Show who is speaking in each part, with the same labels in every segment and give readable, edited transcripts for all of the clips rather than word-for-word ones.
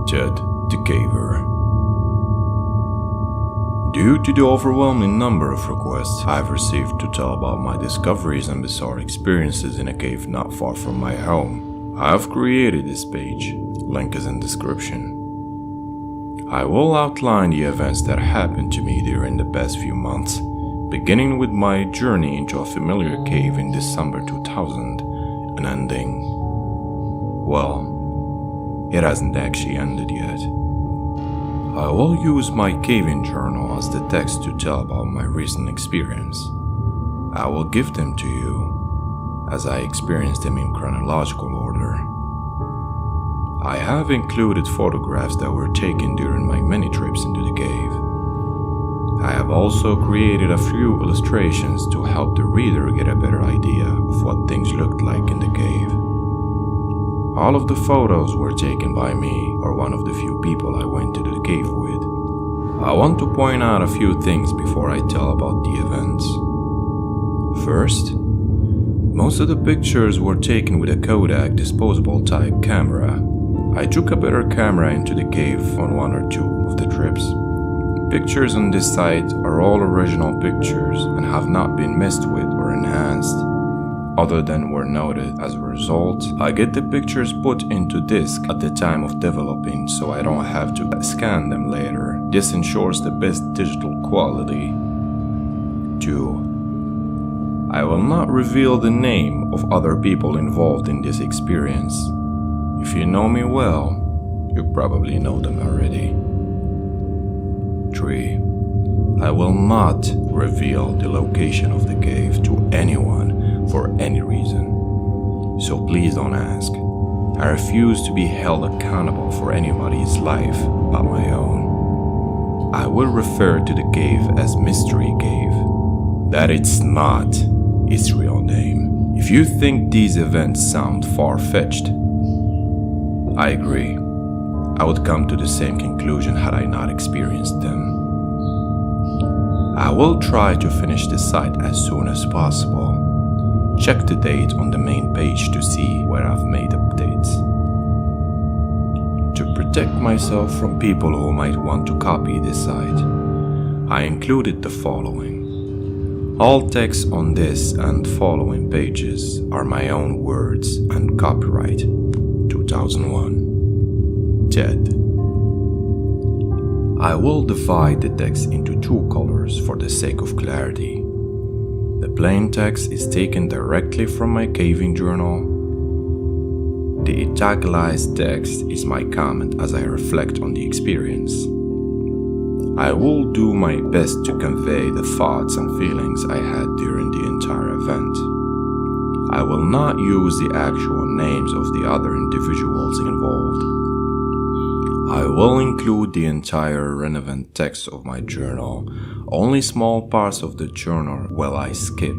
Speaker 1: Ted the Caver. Due to the overwhelming number of requests I've received to tell about my discoveries and bizarre experiences in a cave not far from my home, I've created this page. Link is in description. I will outline the events that happened to me during the past few months, beginning with my journey into a familiar cave in December 2000 and ending, well, it hasn't actually ended yet. I will use my caving journal as the text to tell about my recent experience. I will give them to you as I experience them in chronological order. I have included photographs that were taken during my many trips into the cave. I have also created a few illustrations to help the reader get a better idea of what things looked like in the cave. All of the photos were taken by me or one of the few people I went to the cave with. I want to point out a few things before I tell about the events. First, most of the pictures were taken with a Kodak disposable type camera. I took a better camera into the cave on one or two of the trips. Pictures on this site are all original pictures and have not been messed with or enhanced, other than were noted. As a result, I get the pictures put into disk at the time of developing so I don't have to scan them later. This ensures the best digital quality. 2. I will not reveal the name of other people involved in this experience. If you know me well, you probably know them already. 3. I will not reveal the location of the cave to anyone for any reason, so please don't ask. I refuse to be held accountable for anybody's life but my own. I will refer to the cave as Mystery Cave. That it's not its real name. If you think these events sound far-fetched, I agree. I would come to the same conclusion had I not experienced them. I will try to finish this site as soon as possible. Check the date on the main page to see where I've made updates. To protect myself from people who might want to copy this site, I included the following. All text on this and following pages are my own words and copyright 2001. Ted. I will divide the text into two colors for the sake of clarity. The plain text is taken directly from my caving journal. The italicized text is my comment as I reflect on the experience. I will do my best to convey the thoughts and feelings I had during the entire event. I will not use the actual names of the other individuals involved. I will include the entire relevant text of my journal. Only small parts of the journal will I skip.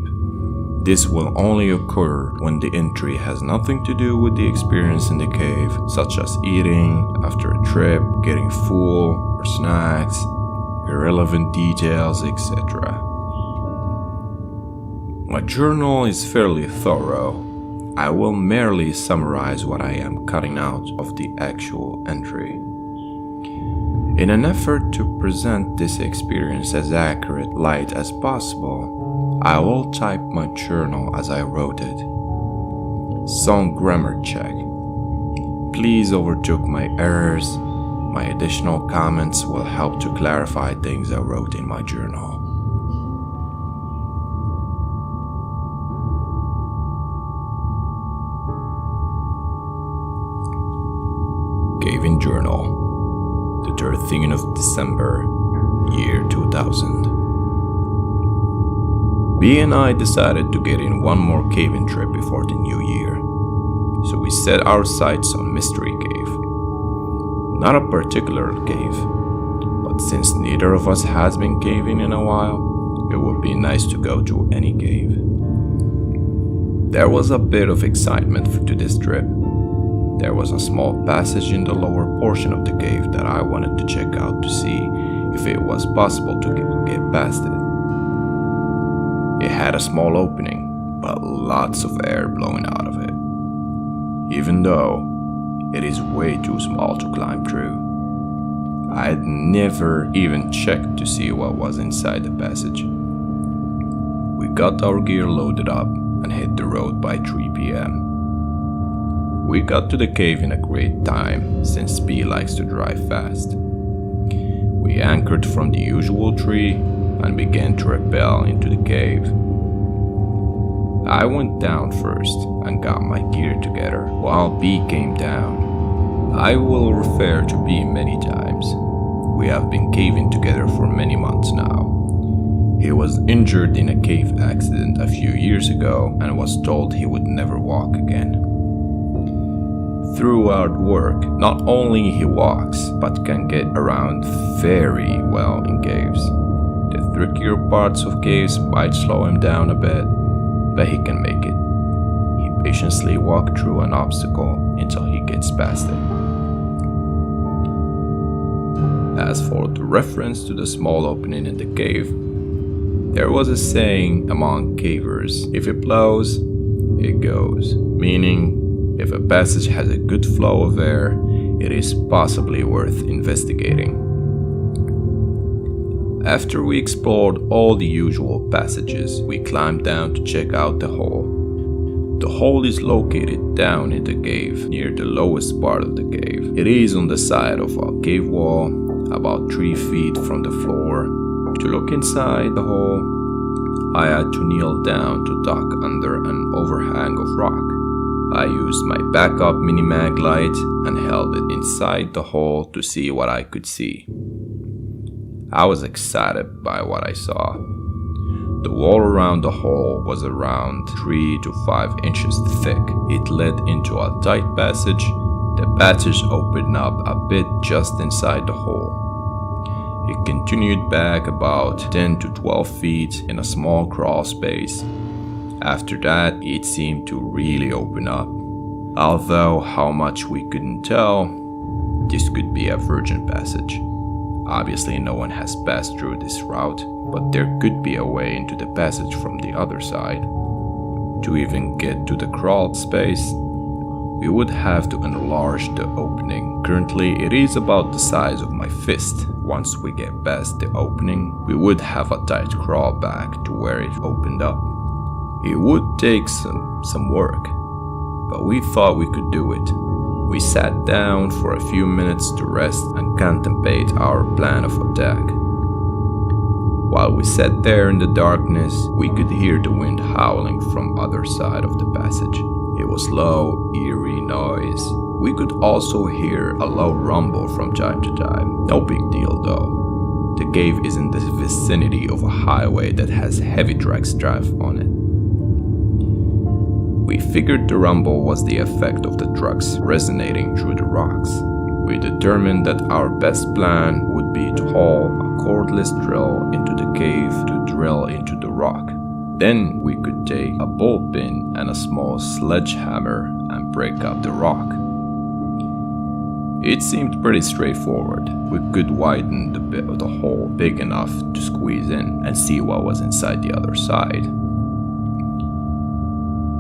Speaker 1: This will only occur when the entry has nothing to do with the experience in the cave, such as eating after a trip, getting full or snacks, irrelevant details, etc. My journal is fairly thorough. I will merely summarize what I am cutting out of the actual entry. In an effort to present this experience as accurate light as possible, I will type my journal as I wrote it. Some grammar check. Please overlook my errors. My additional comments will help to clarify things I wrote in my journal. Caving Journal, the 13th of December, year 2000. B and I decided to get in one more caving trip before the new year, so we set our sights on Mystery Cave. Not a particular cave, but since neither of us has been caving in a while, it would be nice to go to any cave. There was a bit of excitement to this trip. There was a small passage in the lower portion of the cave that I wanted to check out to see if it was possible to get past it. It had a small opening, but lots of air blowing out of it, even though it is way too small to climb through. I had never even checked to see what was inside the passage. We got our gear loaded up and hit the road by 3 p.m. We got to the cave in a great time, since P likes to drive fast. We anchored from the usual tree and began to rappel into the cave. I went down first and got my gear together, while B came down. I will refer to B many times. We have been caving together for many months now. He was injured in a cave accident a few years ago and was told he would never walk again. Through hard work, not only he walks, but can get around very well in caves. The trickier parts of caves might slow him down a bit, but he can make it. He patiently walks through an obstacle until he gets past it. As for the reference to the small opening in the cave, there was a saying among cavers: if it blows, it goes, meaning if a passage has a good flow of air, it is possibly worth investigating. After we explored all the usual passages, we climbed down to check out the hole. The hole is located down in the cave, near the lowest part of the cave. It is on the side of a cave wall, about 3 feet from the floor. To look inside the hole, I had to kneel down to duck under an overhang of rock. I used my backup mini MacLeod and held it inside the hole to see what I could see. I was excited by what I saw. The wall around the hole was around 3 to 5 inches thick. It led into a tight passage. The passage opened up a bit just inside the hole. It continued back about 10 to 12 feet in a small crawl space. After that, it seemed to really open up. Although how much we couldn't tell, this could be a virgin passage. Obviously no one has passed through this route, but there could be a way into the passage from the other side. To even get to the crawl space, we would have to enlarge the opening. Currently it is about the size of my fist. Once we get past the opening, we would have a tight crawl back to where it opened up. It would take some work, but we thought we could do it. We sat down for a few minutes to rest and contemplate our plan of attack. While we sat there in the darkness, we could hear the wind howling from other side of the passage. It was low, eerie noise. We could also hear a low rumble from time to time. No big deal though. The cave is in the vicinity of a highway that has heavy trucks drive on it. We figured the rumble was the effect of the trucks resonating through the rocks. We determined that our best plan would be to haul a cordless drill into the cave to drill into the rock. Then we could take a ball pin and a small sledgehammer and break up the rock. It seemed pretty straightforward. We could widen the bit of the hole big enough to squeeze in and see what was inside the other side.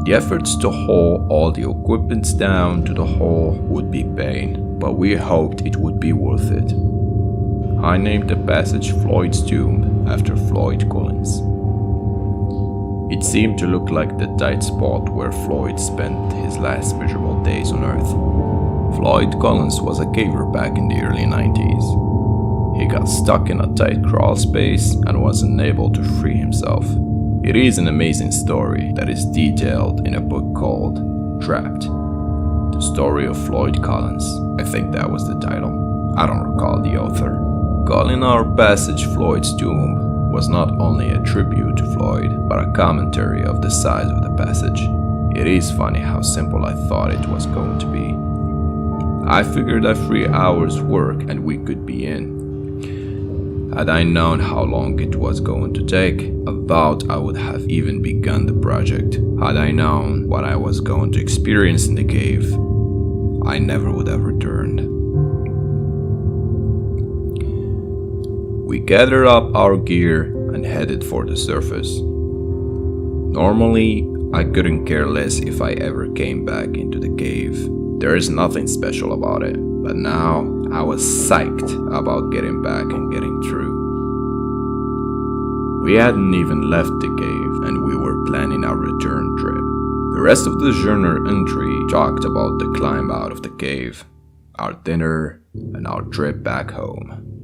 Speaker 1: The efforts to haul all the equipment down to the hole would be pain, but we hoped it would be worth it. I named the passage Floyd's Tomb after Floyd Collins. It seemed to look like the tight spot where Floyd spent his last miserable days on Earth. Floyd Collins was a caver back in the early 90s. He got stuck in a tight crawl space and was unable to free himself. It is an amazing story that is detailed in a book called Trapped. The Story of Floyd Collins. I think that was the title. I don't recall the author. Calling our passage Floyd's Tomb was not only a tribute to Floyd, but a commentary of the size of the passage. It is funny how simple I thought it was going to be. I figured a 3 hours work and we could be in. Had I known how long it was going to take, I thought I would have even begun the project. Had I known what I was going to experience in the cave, I never would have returned. We gathered up our gear and headed for the surface. Normally, I couldn't care less if I ever came back into the cave. There is nothing special about it, but now I was psyched about getting back and getting through. We hadn't even left the cave and we were planning our return trip. The rest of the journal entry talked about the climb out of the cave, our dinner, and our trip back home.